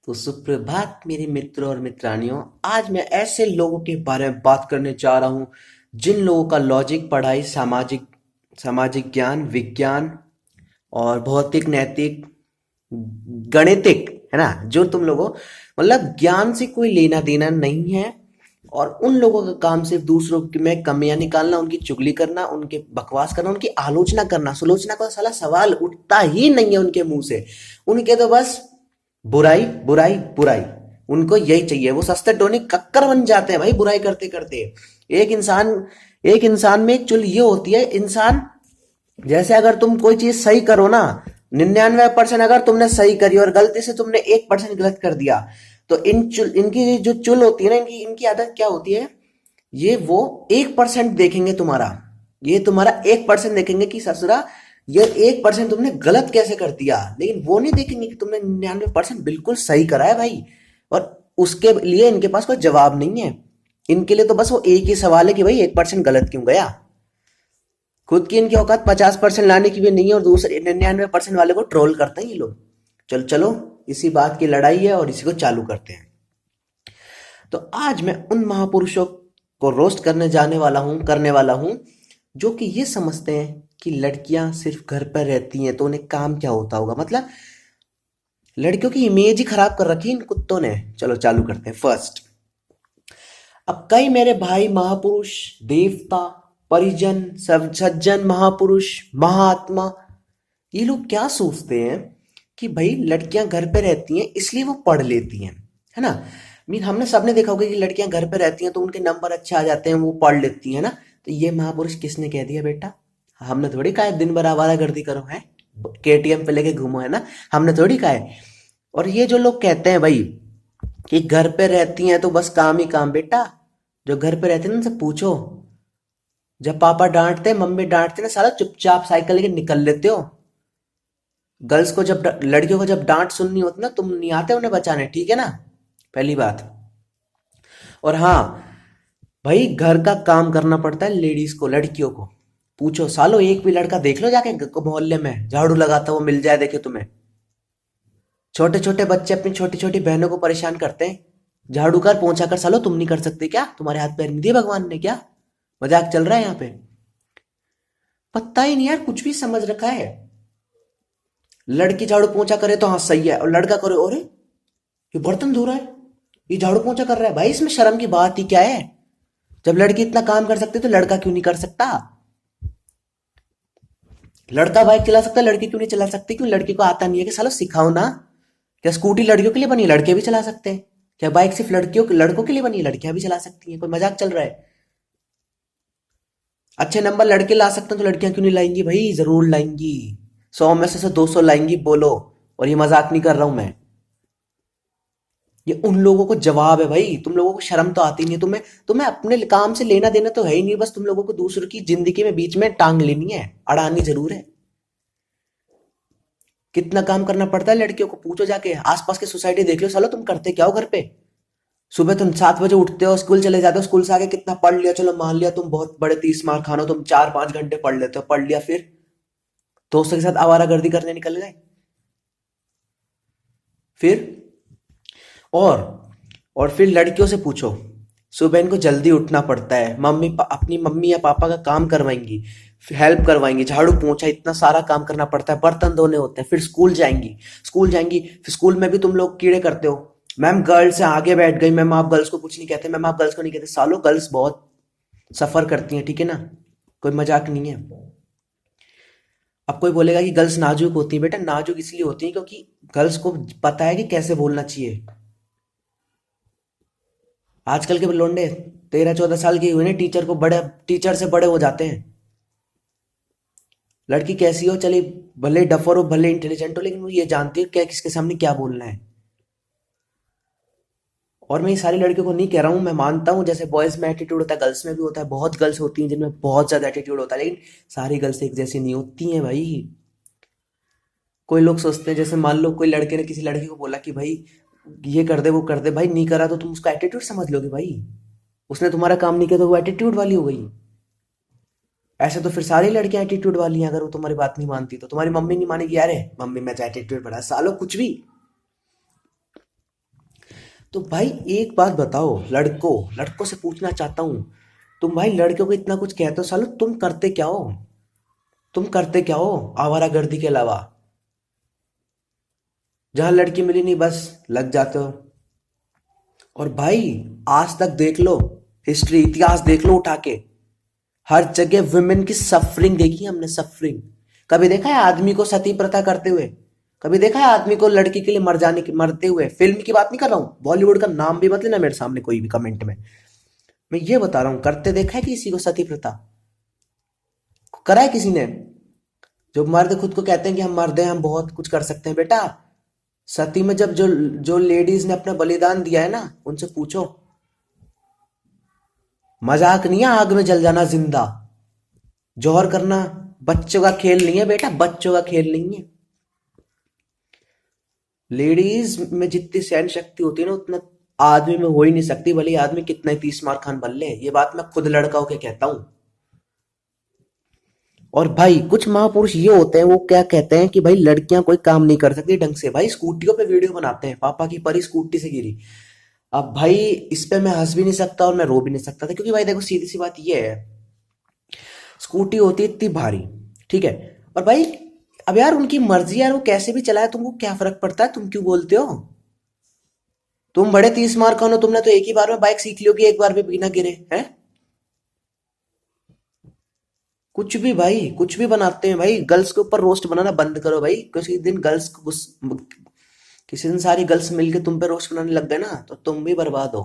तो सुप्रभात मेरे मित्रों और मित्रानियों। आज मैं ऐसे लोगों के बारे में बात करने जा रहा हूँ जिन लोगों का लॉजिक पढ़ाई सामाजिक सामाजिक ज्ञान विज्ञान और भौतिक नैतिक गणितिक है ना, जो तुम लोगों मतलब ज्ञान से कोई लेना देना नहीं है। और उन लोगों का काम सिर्फ दूसरों की में कमियां निकालना, उनकी चुगली करना, उनके बकवास करना, उनकी आलोचना करना। सुलोचना का साला सवाल उठता ही नहीं है उनके मुंह से। उनके तो बस बुराई बुराई बुराई, उनको यही चाहिए। वो सस्ते टोनी कक्कर बन जाते हैं भाई बुराई करते करते। एक इंसान एक इंसान में एक चुल ये होती है। इंसान जैसे अगर तुम कोई चीज सही करो ना, 99% अगर तुमने सही करी और गलती से तुमने 1% गलत कर दिया, तो इनकी जो चुल होती है ना, इनकी इनकी आदत क्या होती है, ये वो 1% देखेंगे तुम्हारा। ये तुम्हारा 1% देखेंगे कि ससुरा ये 1% तुमने गलत कैसे कर दिया, लेकिन वो नहीं देखेंगे कि तुमने 99% बिल्कुल सही करा है भाई। और उसके लिए इनके पास कोई जवाब नहीं है। इनके लिए तो बस वो एक ही सवाल है कि भाई 1% गलत क्यों गया। खुद की इनकी औकात 50% लाने की भी नहीं है और दूसरे 99% वाले को ट्रोल करते हैं ये लोग। चलो चलो, इसी बात की लड़ाई है और इसी को चालू करते हैं। तो आज मैं उन महापुरुषों को रोस्ट करने वाला हूं जो कि ये समझते हैं कि लड़कियां सिर्फ घर पर रहती हैं तो उन्हें काम क्या होता होगा। मतलब लड़कियों की इमेज ही खराब कर रखी है इन कुत्तों ने। चलो चालू करते हैं। फर्स्ट, अब कई मेरे भाई महापुरुष, देवता, परिजन, सब सज्जन, महापुरुष, महात्मा, ये लोग क्या सोचते हैं कि भाई लड़कियां घर पे रहती हैं इसलिए वो पढ़ लेती हैं, है ना। मीन हमने सबने देखा होगा कि लड़कियां घर पे रहती हैं तो उनके नंबर अच्छे आ जाते हैं, वो पढ़ लेती हैं ना। तो ये महापुरुष किसने कह दिया बेटा? हमने थोड़ी कहा है दिन भर आवारागर्दी करो, है केटीएम पे लेके घूमो, है ना। हमने थोड़ी कहा है। और ये जो लोग कहते हैं भाई कि घर पे रहती हैं तो बस काम ही काम, बेटा जो घर पे रहते हैं ना उनसे पूछो। जब पापा डांटते मम्मी डांटते ना, साला चुपचाप साइकिल लेके निकल लेते हो। गर्ल्स को जब लड़कियों को जब डांट सुननी होती ना, तुम नहीं आते उन्हें बचाने, ठीक है ना, पहली बात। और हाँ भाई, घर का काम करना पड़ता है लेडीज को, लड़कियों को पूछो। सालो एक भी लड़का देख लो जाके मोहल्ले में झाड़ू लगाता हुआ मिल जाए, देखे तुम्हें। छोटे छोटे बच्चे अपनी छोटी छोटी बहनों को परेशान करते हैं, झाड़ू कर पोंछा कर। सालो तुम नहीं कर सकते क्या? तुम्हारे हाथ पैर नहीं दिए भगवान ने क्या? मजाक चल रहा है यहाँ पे? पता ही नहीं यार, कुछ भी समझ रखा है। लड़की झाड़ू पोंछा करे तो हाँ सही है, और लड़का करे अरे ये बर्तन धो रहा है, ये झाड़ू पोंछा कर रहा है। भाई इसमें शर्म की बात ही क्या है? जब लड़की इतना काम कर सकती है तो लड़का क्यों नहीं कर सकता? लड़का बाइक चला सकता है, लड़की क्यों नहीं चला सकती? क्यों लड़की को आता नहीं है? कि सालो सिखाओ ना। क्या स्कूटी लड़कियों के लिए बनी है? लड़के भी चला सकते हैं। क्या बाइक सिर्फ लड़कों के लिए बनी है? लड़कियां भी चला सकती हैं। कोई मजाक चल रहा है? अच्छे नंबर लड़के ला सकते हैं तो लड़कियां क्यों नहीं लाएंगी? भाई जरूर लाएंगी। 100 में से 200 लाएंगी, बोलो। और ये मजाक नहीं कर रहा हूं मैं। ये उन लोगों को जवाब है भाई। तुम लोगों को शर्म तो आती नहीं है। तुम्हें तुम्हें अपने काम से लेना देना तो है ही नहीं, बस तुम लोगों को दूसरों की जिंदगी में बीच में टांग लेनी है, अड़ानी जरूर है। कितना काम करना पड़ता है लड़कियों को, पूछो जाके। आसपास के सोसाइटी देख लो सालो, तुम करते क्या हो घर पे? सुबह तुम 7 बजे उठते हो, स्कूल चले जाते हो, स्कूल से आके कितना पढ़ लिया, चलो मान लिया तुम बहुत बड़े 30 मार खानो, तुम 4-5 घंटे पढ़ लेते हो, पढ़ लिया, फिर दोस्तों के साथ आवारागर्दी करने निकल गए। फिर और और फिर लड़कियों से पूछो, सुबह इनको जल्दी उठना पड़ता है, अपनी मम्मी या पापा का काम करवाएंगी, हेल्प करवाएंगी, झाड़ू पोंछा इतना सारा काम करना पड़ता है, बर्तन धोने होते हैं, फिर स्कूल जाएंगी, फिर स्कूल में भी तुम लोग कीड़े करते हो। मैम गर्ल्स से आगे बैठ गई, मैम आप गर्ल्स को कुछ नहीं कहते, मैम आप गर्ल्स को नहीं कहते। सालों गर्ल्स बहुत सफर करती हैं, ठीक है ना, कोई मजाक नहीं है। अब कोई बोलेगा कि गर्ल्स नाजुक होती हैं, बेटा नाजुक इसलिए होती हैं क्योंकि गर्ल्स को पता है कि कैसे बोलना चाहिए। आजकल के लोंडे 13-14 साल के हुए ना, टीचर से बड़े हो जाते हैं। लड़की कैसी हो चले, भले डफर हो भले इंटेलिजेंट हो, लेकिन वो ये जानती है क्या किसके सामने क्या बोलना है। और मैं ये सारी लड़कियों को नहीं कह रहा हूँ, मैं मानता हूँ जैसे बॉयज में एटीट्यूड होता है गर्ल्स में भी होता है। बहुत गर्ल्स होती हैं जिनमें बहुत ज्यादा एटीट्यूड होता है, लेकिन सारी गर्ल्स एक जैसी नहीं होती हैं भाई। कोई लोग सोचते हैं, जैसे मान लो कोई लड़के ने किसी लड़की को बोला कि भाई ये कर दे वो कर दे, भाई नहीं करा तो तुम उसका एटीट्यूड समझ लोगे भाई। उसने तुम्हारा काम नहीं किया तो वो एटीट्यूड वाली हो गई। ऐसे तो फिर सारी लड़कियां एटीट्यूड वाली हैं। अगर वो तुम्हारी बात नहीं मानती तो तुम्हारी मम्मी नहीं मानेगी, अरे मम्मी मैं एटीट्यूड बड़ा सालो कुछ भी। तो भाई एक बात बताओ, लड़कों लड़कों से पूछना चाहता हूँ, तुम भाई लड़कियों को इतना कुछ कहते हो, सालो तुम करते क्या हो? तुम करते क्या हो आवारागर्दी के अलावा? जहां लड़की मिली नहीं बस लग जाते हो। और भाई आज तक देख लो, हिस्ट्री इतिहास देख लो उठा के, हर जगह वुमेन की सफरिंग देखी है हमने, सफरिंग। कभी देखा है आदमी को सती प्रथा करते हुए? कभी देखा है आदमी को लड़की के लिए मरते हुए? फिल्म की बात नहीं कर रहा हूँ, बॉलीवुड का नाम भी मत लेना मेरे सामने कोई भी कमेंट में। मैं ये बता रहा हूँ, करते देखा है किसी को सती प्रथा? करा है किसी ने? जो मर्द खुद को कहते हैं कि हम मर्द हैं, हम बहुत कुछ कर सकते हैं, बेटा सती में जब जो जो लेडीज ने अपना बलिदान दिया है ना, उनसे पूछो। मजाक नहीं है आग में जल जाना जिंदा। जौहर करना बच्चों का खेल नहीं है बेटा, बच्चों का खेल नहीं है। लेडीज में जितनी सहन शक्ति होती है ना, उतना आदमी में हो ही नहीं सकती, भले ही आदमी कितना ही 30 मार खान बन ले। ये बात मैं खुद लड़का होके कहता हूँ। और भाई कुछ महापुरुष ये होते हैं, वो क्या कहते हैं कि भाई लड़कियां कोई काम नहीं कर सकती ढंग से, भाई स्कूटियों पे वीडियो बनाते हैं, पापा की परी स्कूटी से गिरी। अब भाई इस पे मैं हंस भी नहीं सकता और मैं रो भी नहीं सकता था, क्योंकि भाई देखो सीधी सी बात ये है, स्कूटी होती है इतनी भारी, ठीक है, और भाई अब यार उनकी मर्जी यार, वो कैसे भी चलाए, तुमको क्या फर्क पड़ता है? तुम क्यों बोलते हो? तुम बड़े 30 मार खान हो, तुमने तो एक ही बार में बाइक सीख ली होगी, एक बार में बिना गिरे हैं। कुछ भी भाई, कुछ भी बनाते हैं भाई। गर्ल्स के ऊपर रोस्ट बनाना बंद करो भाई, किसी दिन किसी दिन सारी गर्ल्स मिलके तुम पे रोस्ट बनाने लग गए ना, तो तुम भी बर्बाद हो।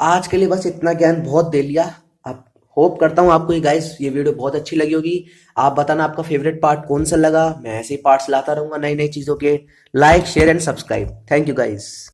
आज के लिए बस इतना ज्ञान बहुत दे लिया। आप होप करता हूँ आपको ये गाइस ये वीडियो बहुत अच्छी लगी होगी। आप बताना आपका फेवरेट पार्ट कौन सा लगा, मैं ऐसे ही पार्ट्स लाता रहूंगा नई नई चीजों के। Like share and subscribe. Thank you guys.